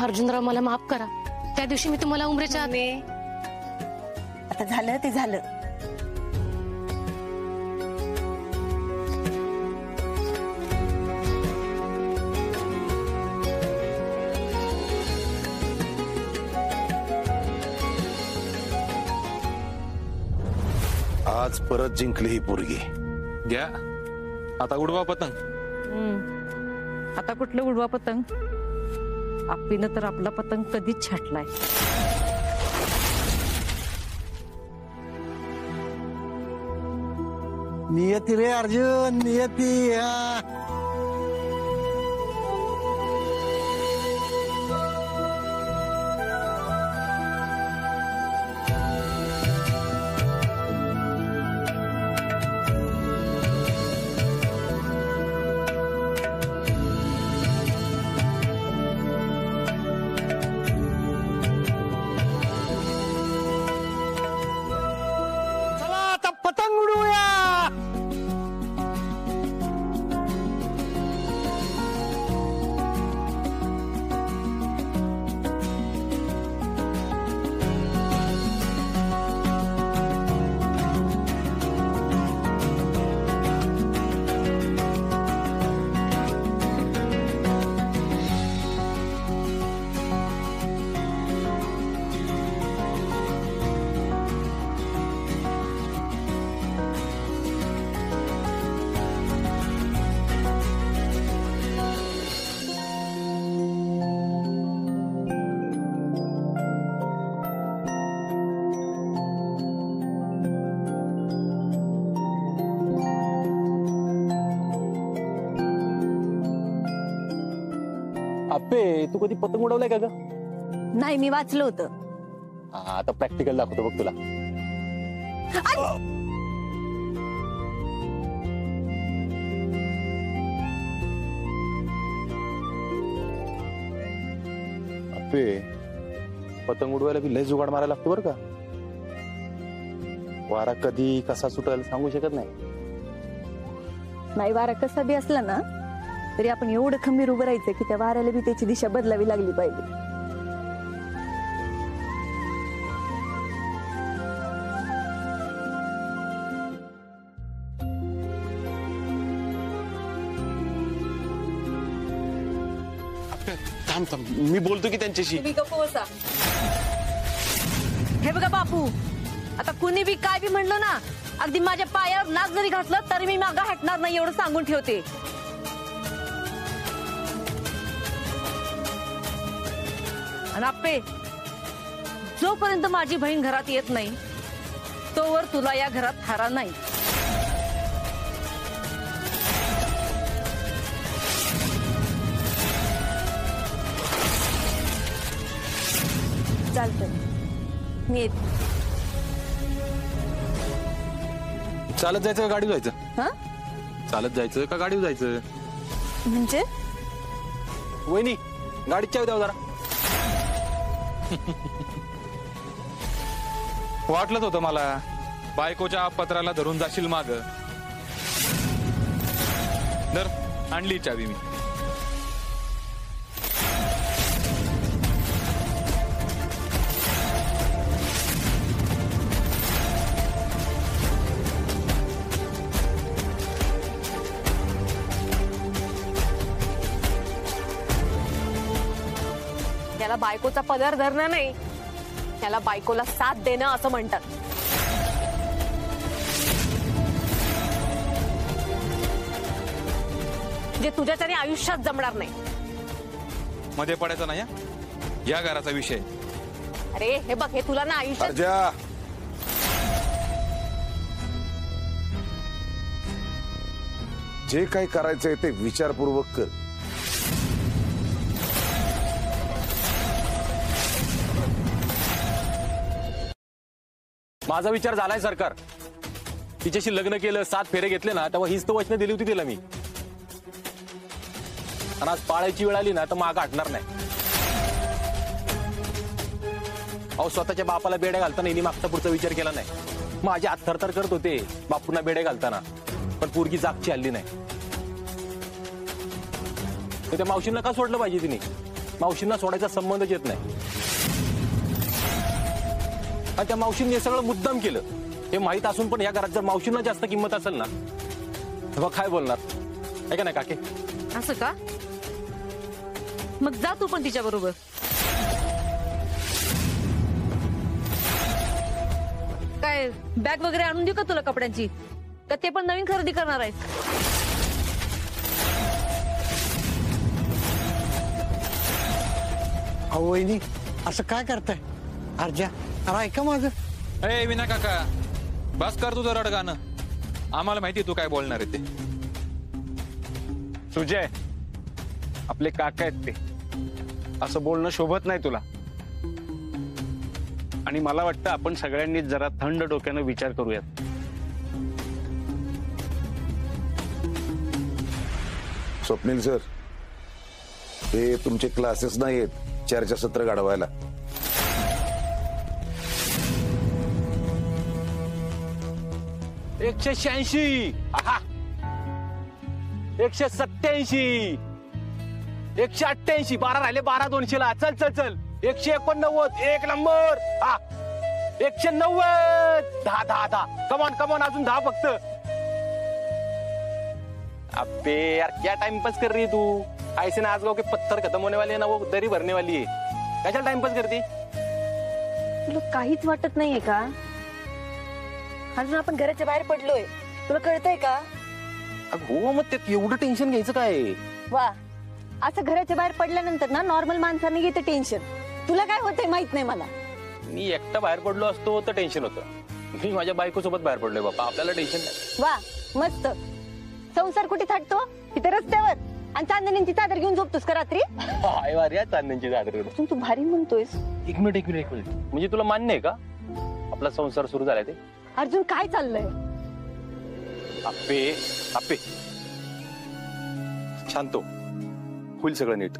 अर्जुनराव मला माफ करा, त्या दिवशी मी तुम्हाला उमरेच्या आता झालं ते झालं. आज परत जिंकली ही पोरगी. घ्या आता उडवा पतंग. आता कुठलं उडवा पतंग? आप्पीनं तर आपला पतंग कधीच छाटलाय. नियती रे अर्जुन, नियती. चला आता पतंग उडवूया. अप्पे, तू कधी पतंग उडवलाय का ग? नाही, मी वाचलं होतं. आता प्रॅक्टिकल दाखवतो बघ तुला. अप्पे, पतंग उडवायला बी लय जुगाड मारायला लागतो बरं का. वारा कधी कसा सुटेल सांगू शकत नाही. नाही, वारा कसा बी असला ना तरी आपण एवढं खंबीर उभं राहायचं की त्या वाऱ्याला बी त्याची दिशा बदलावी लागली पाहिजे. थांब थांब, मी बोलतो की त्यांच्याशी. हे बघा बापू, आता कुणी बी काय बी म्हणलं ना, अगदी माझ्या पायावर नाक जरी घातलं तरी मी मागं हटणार नाही, एवढं सांगून ठेवते. आणि आप्पे, जोपर्यंत माझी बहीण घरात येत नाही तोवर तुला या घरात थारा नाही. चालतंय, मी येते. चालत जायचं का गाडी जायचं? हा, चालत जायचं का गाडी जायचं? म्हणजे वहिनी, गाडीत चावी द्यावं जरा. वाटलंच होतं मला, बायकोच्या पत्राला धरून जाशील माग. धर, आणली चावी मी. त्याला बायकोचा पदर धरणं नाही, त्याला बायकोला साथ देणं असं म्हणतात. जे तुझ्याच्याने आयुष्यात जमणार नाही. मध्ये पडायचा नाही या घराचा विषय. अरे हे बघ, हे तुला ना आयुष्यात अर्जा, जे काही करायचंय ते विचारपूर्वक कर. माझा विचार झालाय सरकार. तिच्याशी लग्न केलं, 7 फेरे घेतले ना, तेव्हा हीच तर वचनं दिली होती तिला मी. आणि आज पाळायची वेळ आली ना तर मागं हटणार नाही. अहो, स्वतःच्या बापाला बेड्या घालताना हिने मागचा पुढचा विचार केला नाही. माझे हात थरथर करत होते बापूंना बेड्या घालताना, पण पोरगी जागची हल्ली नाही. तर त्या मावशींना का सोडलं पाहिजे तिने? मावशींना सोडायचा संबंधच येत नाही. आणि त्या मावशींनी हे सगळं मुद्दाम केलं हे माहित असून पण या घरात जर मावशींना जास्त किंमत असेल ना तेव्हा काय बोलणार आहे का नाही काके? असं का? मग जा तू पण तिच्या बरोबर. काय बॅग वगैरे आणून देऊ का तुला कपड्यांची? का ते पण नवीन खरेदी करणार आहेस? अहो वहिनी असं काय करताय? अर्जा अरे ऐका माझं. ए विना काका, बस कर तुझं रडगाणं. आम्हाला माहिती तू काय बोलणार आहे ते. सुजय, आपले काका आहेत ते, असं बोलणं शोभत नाही तुला. आणि मला वाटतं आपण सगळ्यांनी जरा थंड डोक्यानं विचार करूयात. स्वप्नील सर, हे तुमचे क्लासेस नाही आहेत चर्चासत्र गाढवायला. 186, 187, 188, 12 राहिले, 12 200 ला. चल चल चल. 189, एक नंबर. 190, 10 10 कमॉन कमॉन, अजून 10 फक्त. अबे यार क्या टाइम पास कर रही है तू? ऐसे ना आज गाँव के पत्थर खत्म होने वाले है ना, वो दरी भरने वाली है. कशाला टाइम पास करती? तुला काहीच वाटत नाहीये का? अजून आपण घराच्या बाहेर पडलोय, तुला कळतंय का? हो, मग ते एवढं टेन्शन घ्यायचं काय? वा, असं घराच्या बाहेर पडल्यानंतर ना नॉर्मल माणसाने घेते टेन्शन. तुला काय होतंय माहित नाही मला. मी एकटा बाहेर पडलो असतो तर टेन्शन होतं. मी माझ्या बायको सोबत बाहेर पडलोय बाबा, आपल्याला टेन्शन नाही. वा मस्त. संसार कुठे थाटतो? इथे रस्त्यावर. आणि चांदणींची चादर घेऊन झोपतोस का रात्री? हाय वार या चांदण्यांची चादर. तू भारी म्हणतोयस. एक मिनिट म्हणजे तुला मान्य आहे का आपला संसार सुरू झालाय ते? अर्जुन काय चाललंय? आप्पे आप्पे शांत हो, होईल सगळं नीट.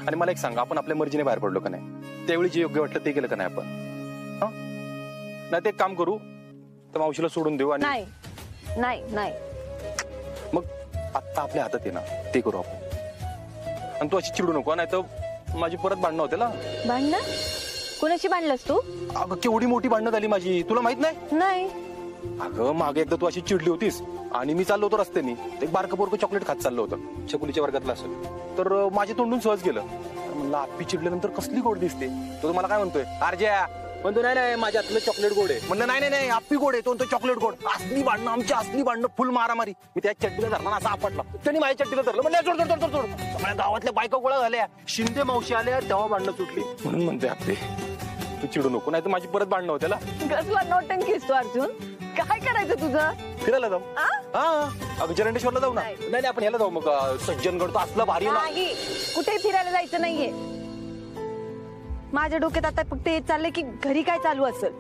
आणि मला एक सांगा, आपण आपल्या मर्जीने बाहेर पडलो का नाही? त्यावेळी जे योग्य वाटलं ते केलं का नाही आपण? नाही ते एक काम करू, तर मावशीला सोडून देऊ. आणि नाही नाही नाही, मग आत्ता आपल्या हातात आहे ना, ते करू आपण. आणि तू अशी चिडू नको, नाही तर माझी परत भांडणं होते ना. भांडण? कोणाशी भांडलास तू? अगं केवढी मोठी भांडणं झाली माझी, तुला माहित नाही? नाही. अगं मागे एकदा तू अशी चिडली होतीस आणि मी चाललो होतो रस्त्याने, एक बारकं पोरकं चॉकलेट खात चाललं होतं, छकुलीच्या वर्गातलं असेल, तर माझ्या तोंडून सहज गेलं. म्हणलं आप्पी चिडल्यानंतर कसली गोड दिसते. तो मला काय म्हणतोय, अर्ज्या म्हणतो नाही नाही माझ्या हातलं चॉकलेट गोड आहे. म्हणलं नाही नाही आप्पी गोड आहे. तो चॉकलेट गोड. असली भांडणं आमची, असली भांडणं, फुल मारामारी. मी त्या चड्डीला धरला ना, असा आपटला. त्यांनी माझ्या चड्डीला धरलं. म्हणलं सोड सोड सोड सोड. माझ्या गावातल्या बायका गोळा झाल्या, शिंदे मावशी आल्या, तेव्हा भांडणं सुटली. म्हणून म्हणते आप्पे तू चिडू नको, नाही तर माझी परत भांडणं होते ना. कसला नौटंकीस तू अर्जुन? काय करायचं तुझं? फिरायला जाऊ. अगं जरंडेश्वरला जाऊ ना. नाही आपण ह्याला जाऊ मग, सज्जनगड. तो असला भारी ना. नाही, कुठे फिरायला जायचं नाहीये. माझ्या डोक्यात आता फक्त हे चाललंय की घरी काय चालू असेल.